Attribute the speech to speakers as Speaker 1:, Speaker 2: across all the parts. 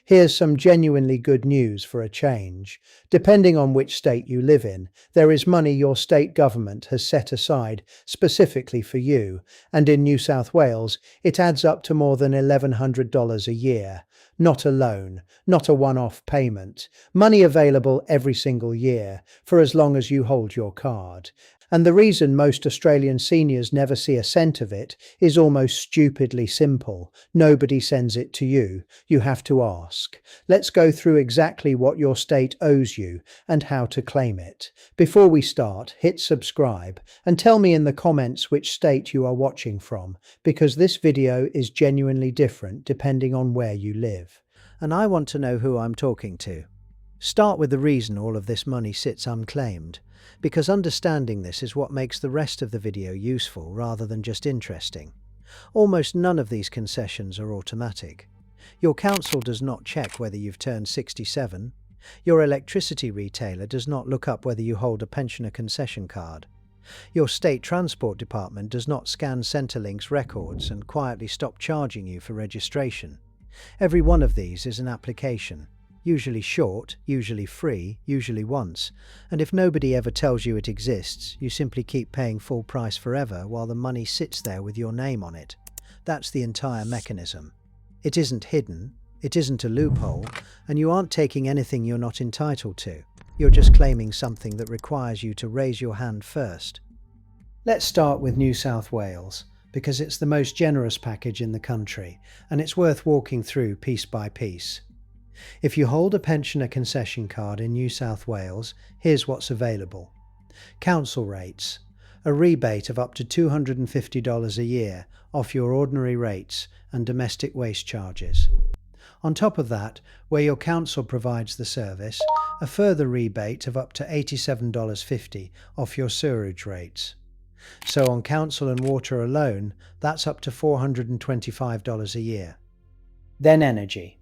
Speaker 1: Here's some genuinely good news for a change. Depending on which state you live in, there is money your state government has set aside specifically for you, and in New South Wales, it adds up to more than $1,100 a year. Not a loan, not a one-off payment. Money available every single year, for as long as you hold your card. And the reason most Australian seniors never see a cent of it is almost stupidly simple. Nobody sends it to you. You have to ask. Let's go through exactly what your state owes you and how to claim it. Before we start, hit subscribe and tell me in the comments which state you are watching from, because this video is genuinely different depending on where you live. And I want to know who I'm talking to. Start with the reason all of this money sits unclaimed, because understanding this is what makes the rest of the video useful rather than just interesting. Almost none of these concessions are automatic. Your council does not check whether you've turned 67. Your electricity retailer does not look up whether you hold a pensioner concession card. Your state transport department does not scan Centrelink's records and quietly stop charging you for registration. Every one of these is an application. Usually short, usually free, usually once, and if nobody ever tells you it exists, you simply keep paying full price forever while the money sits there with your name on it. That's the entire mechanism. It isn't hidden, it isn't a loophole, and you aren't taking anything you're not entitled to. You're just claiming something that requires you to raise your hand first. Let's start with New South Wales, because it's the most generous package in the country, and it's worth walking through piece by piece. If you hold a pensioner concession card in New South Wales, here's what's available. Council rates. A rebate of up to $250 a year off your ordinary rates and domestic waste charges. On top of that, where your council provides the service, a further rebate of up to $87.50 off your sewerage rates. So on council and water alone, that's up to $425 a year. Then energy.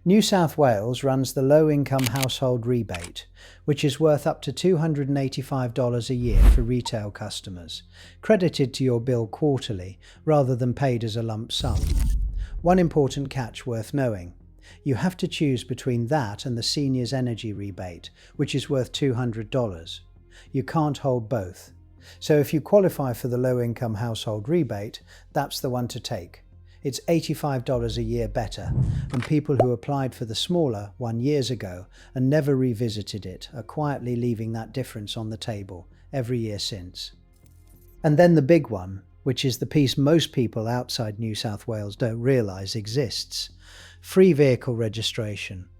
Speaker 1: New South Wales runs the Low Income Household Rebate, which is worth up to $285 a year for retail customers, credited to your bill quarterly rather than paid as a lump sum. One important catch worth knowing. You have to choose between that and the Seniors Energy Rebate, which is worth $200. You can't hold both. So if you qualify for the Low Income Household Rebate, that's the one to take. It's $85 a year better, and people who applied for the smaller one years ago and never revisited it are quietly leaving that difference on the table every year since. And then the big one, which is the piece most people outside New South Wales don't realise exists: free vehicle registration.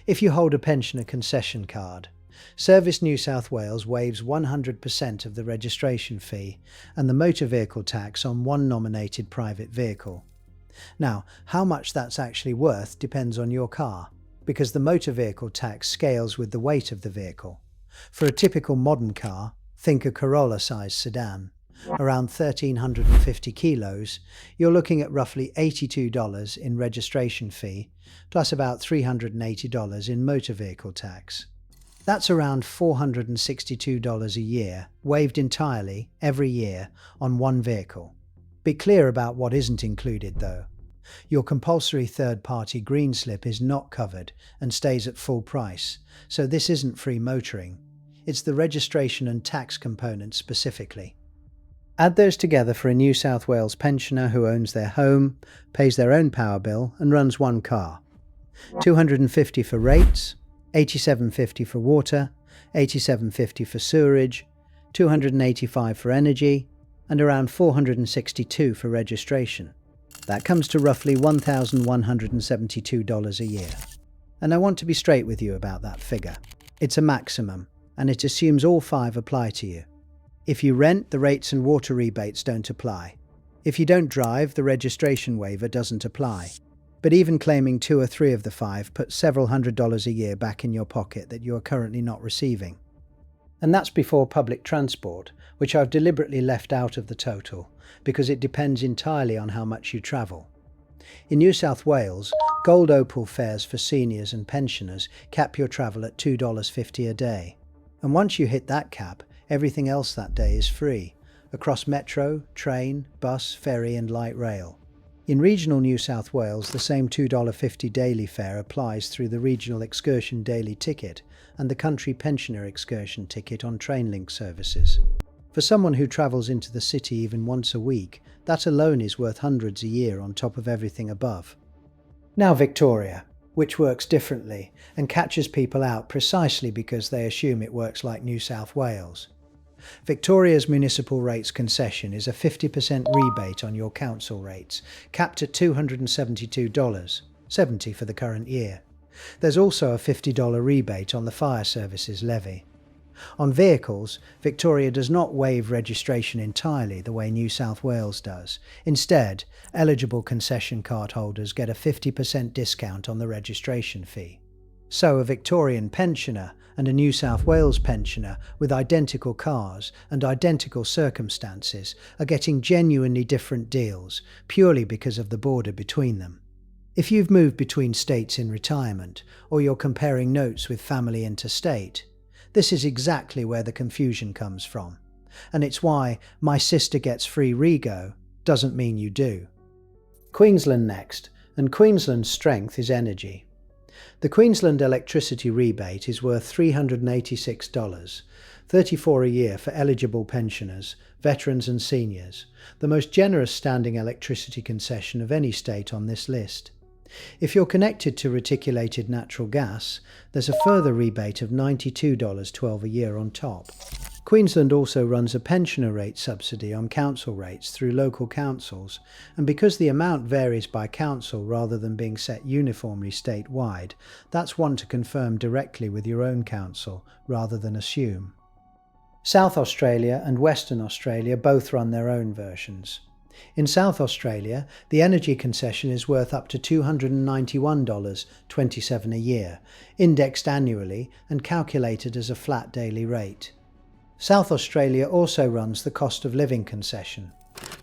Speaker 1: If you hold a pensioner concession card, Service New South Wales waives 100% of the registration fee and the motor vehicle tax on one nominated private vehicle. Now, how much that's actually worth depends on your car, because the motor vehicle tax scales with the weight of the vehicle. For a typical modern car, think a Corolla-sized sedan, around 1,350 kilos, you're looking at roughly $82 in registration fee, plus about $380 in motor vehicle tax. That's around $462 a year, waived entirely, every year, on one vehicle. Be clear about what isn't included though. Your compulsory third-party green slip is not covered and stays at full price, so this isn't free motoring. It's the registration and tax components specifically. Add those together for a New South Wales pensioner who owns their home, pays their own power bill and runs one car. $250 for rates, $87.50 for water, $87.50 for sewerage, $285 for energy, and around $462 for registration. That comes to roughly $1,172 a year. And I want to be straight with you about that figure. It's a maximum, and it assumes all five apply to you. If you rent, the rates and water rebates don't apply. If you don't drive, the registration waiver doesn't apply. But even claiming 2 or 3 of the 5 puts several $100s a year back in your pocket that you are currently not receiving. And that's before public transport, which I've deliberately left out of the total, because it depends entirely on how much you travel. In New South Wales, Gold Opal fares for seniors and pensioners cap your travel at $2.50 a day. And once you hit that cap, everything else that day is free, across metro, train, bus, ferry and light rail. In regional New South Wales, the same $2.50 daily fare applies through the Regional Excursion Daily Ticket and the Country Pensioner Excursion Ticket on Trainlink services. For someone who travels into the city even once a week, that alone is worth hundreds a year on top of everything above. Now Victoria, which works differently and catches people out precisely because they assume it works like New South Wales. Victoria's municipal rates concession is a 50% rebate on your council rates, capped at $272.70 for the current year. There's also a $50 rebate on the fire services levy. On vehicles, Victoria does not waive registration entirely the way New South Wales does. Instead, eligible concession card holders get a 50% discount on the registration fee. So a Victorian pensioner and a New South Wales pensioner with identical cars and identical circumstances are getting genuinely different deals purely because of the border between them. If you've moved between states in retirement, or you're comparing notes with family interstate, this is exactly where the confusion comes from. And it's why my sister gets free Rego doesn't mean you do. Queensland next, and Queensland's strength is energy. The Queensland electricity rebate is worth $386.34 a year for eligible pensioners, veterans and seniors, the most generous standing electricity concession of any state on this list. If you're connected to reticulated natural gas, there's a further rebate of $92.12 a year on top. Queensland also runs a pensioner rate subsidy on council rates through local councils, and because the amount varies by council rather than being set uniformly statewide, that's one to confirm directly with your own council rather than assume. South Australia and Western Australia both run their own versions. In South Australia, the energy concession is worth up to $291.27 a year, indexed annually and calculated as a flat daily rate. South Australia also runs the cost of living concession,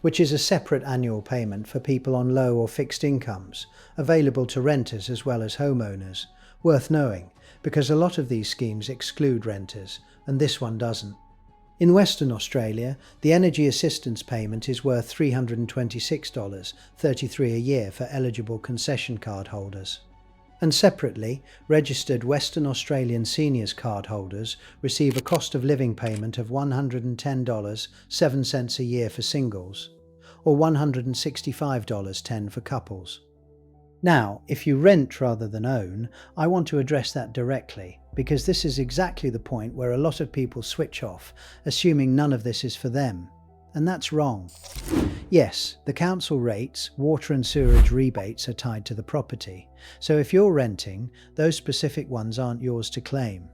Speaker 1: which is a separate annual payment for people on low or fixed incomes, available to renters as well as homeowners. Worth knowing, because a lot of these schemes exclude renters, and this one doesn't. In Western Australia, the energy assistance payment is worth $326.33 a year for eligible concession card holders. And separately, registered Western Australian seniors card holders receive a cost of living payment of $110.07 a year for singles, or $165.10 for couples. Now, if you rent rather than own, I want to address that directly, because this is exactly the point where a lot of people switch off, assuming none of this is for them. And that's wrong. Yes, the council rates, water and sewerage rebates are tied to the property, so if you're renting, those specific ones aren't yours to claim.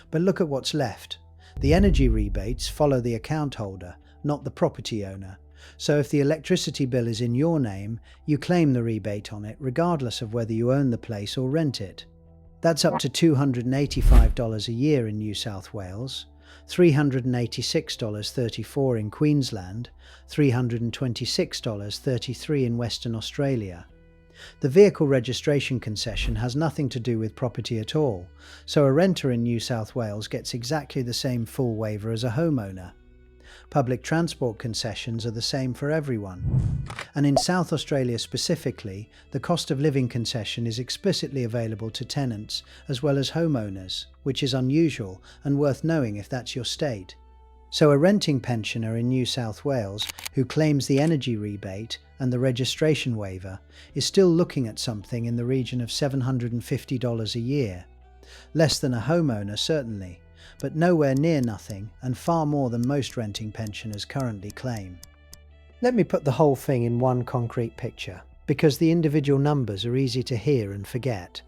Speaker 1: But look at what's left. The energy rebates follow the account holder, not the property owner. So if the electricity bill is in your name, you claim the rebate on it regardless of whether you own the place or rent it. That's up to $285 a year in New South Wales, $386.34 in Queensland, $326.33 in Western Australia. The vehicle registration concession has nothing to do with property at all, so a renter in New South Wales gets exactly the same full waiver as a homeowner. Public transport concessions are the same for everyone. And in South Australia specifically, the cost of living concession is explicitly available to tenants as well as homeowners, which is unusual and worth knowing if that's your state. So a renting pensioner in New South Wales who claims the energy rebate and the registration waiver is still looking at something in the region of $750 a year. Less than a homeowner certainly, but nowhere near nothing and far more than most renting pensioners currently claim. Let me put the whole thing in one concrete picture, because the individual numbers are easy to hear and forget.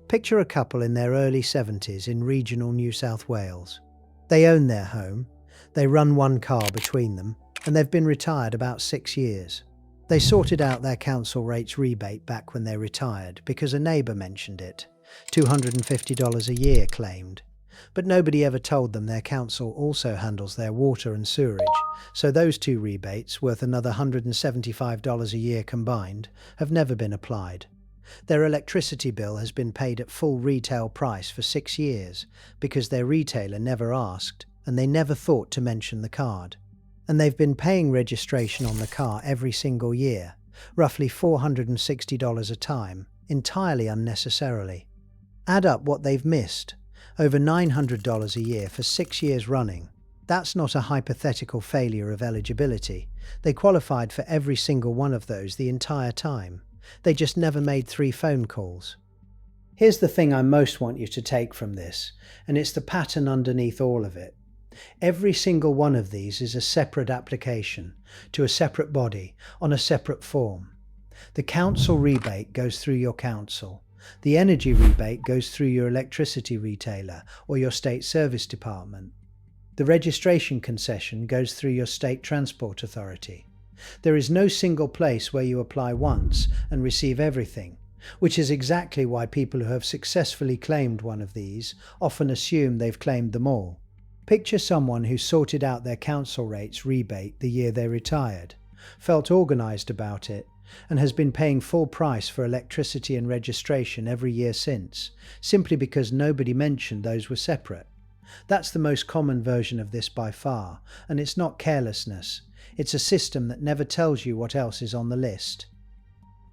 Speaker 1: Picture a couple in their early 70s in regional New South Wales. They own their home, they run one car between them, and they've been retired about 6 years. They sorted out their council rates rebate back when they retired because a neighbour mentioned it, $250 a year claimed. But nobody ever told them their council also handles their water and sewerage, so those two rebates, worth another $175 a year combined, have never been applied. Their electricity bill has been paid at full retail price for 6 years because their retailer never asked and they never thought to mention the card. And they've been paying registration on the car every single year, roughly $460 a time, entirely unnecessarily. Add up what they've missed, over $900 a year for 6 years running. That's not a hypothetical failure of eligibility. They qualified for every single one of those the entire time. They just never made 3 phone calls. Here's the thing I most want you to take from this, and it's the pattern underneath all of it. Every single one of these is a separate application, to a separate body, on a separate form. The council rebate goes through your council. The energy rebate goes through your electricity retailer or your state service department. The registration concession goes through your state transport authority. There is no single place where you apply once and receive everything, which is exactly why people who have successfully claimed one of these often assume they've claimed them all. Picture someone who sorted out their council rates rebate the year they retired, felt organised about it, and has been paying full price for electricity and registration every year since, simply because nobody mentioned those were separate. That's the most common version of this by far, and it's not carelessness. It's a system that never tells you what else is on the list.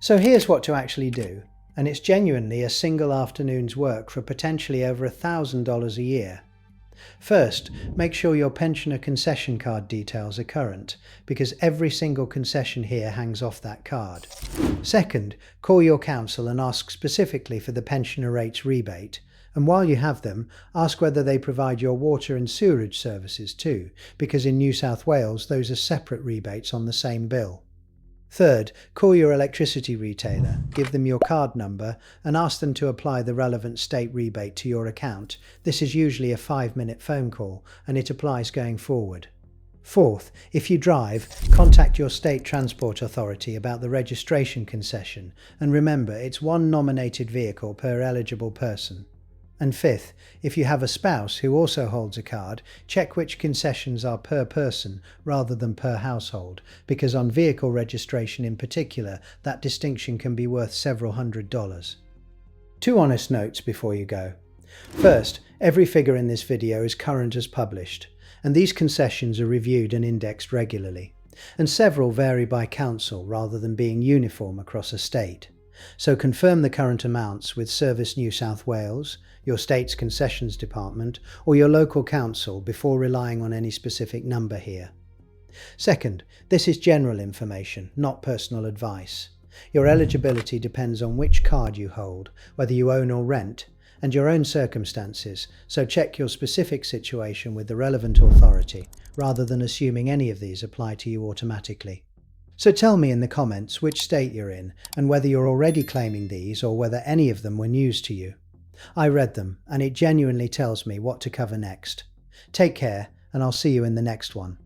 Speaker 1: So here's what to actually do, and it's genuinely a single afternoon's work for potentially over $1,000 a year. First, make sure your pensioner concession card details are current, because every single concession here hangs off that card. Second, call your council and ask specifically for the pensioner rates rebate, and while you have them, ask whether they provide your water and sewerage services too, because in New South Wales those are separate rebates on the same bill. Third, call your electricity retailer, give them your card number, and ask them to apply the relevant state rebate to your account. This is usually a 5-minute phone call, and it applies going forward. Fourth, if you drive, contact your state transport authority about the registration concession, and remember, it's 1 nominated vehicle per eligible person. And fifth, if you have a spouse who also holds a card, check which concessions are per person rather than per household, because on vehicle registration in particular, that distinction can be worth several $100s. 2 honest notes before you go. First, every figure in this video is current as published, and these concessions are reviewed and indexed regularly, and several vary by council rather than being uniform across a state. So confirm the current amounts with Service New South Wales, your state's concessions department, or your local council before relying on any specific number here. Second, this is general information, not personal advice. Your eligibility depends on which card you hold, whether you own or rent, and your own circumstances, so check your specific situation with the relevant authority, rather than assuming any of these apply to you automatically. So tell me in the comments which state you're in, and whether you're already claiming these or whether any of them were news to you. I read them, and it genuinely tells me what to cover next. Take care, and I'll see you in the next one.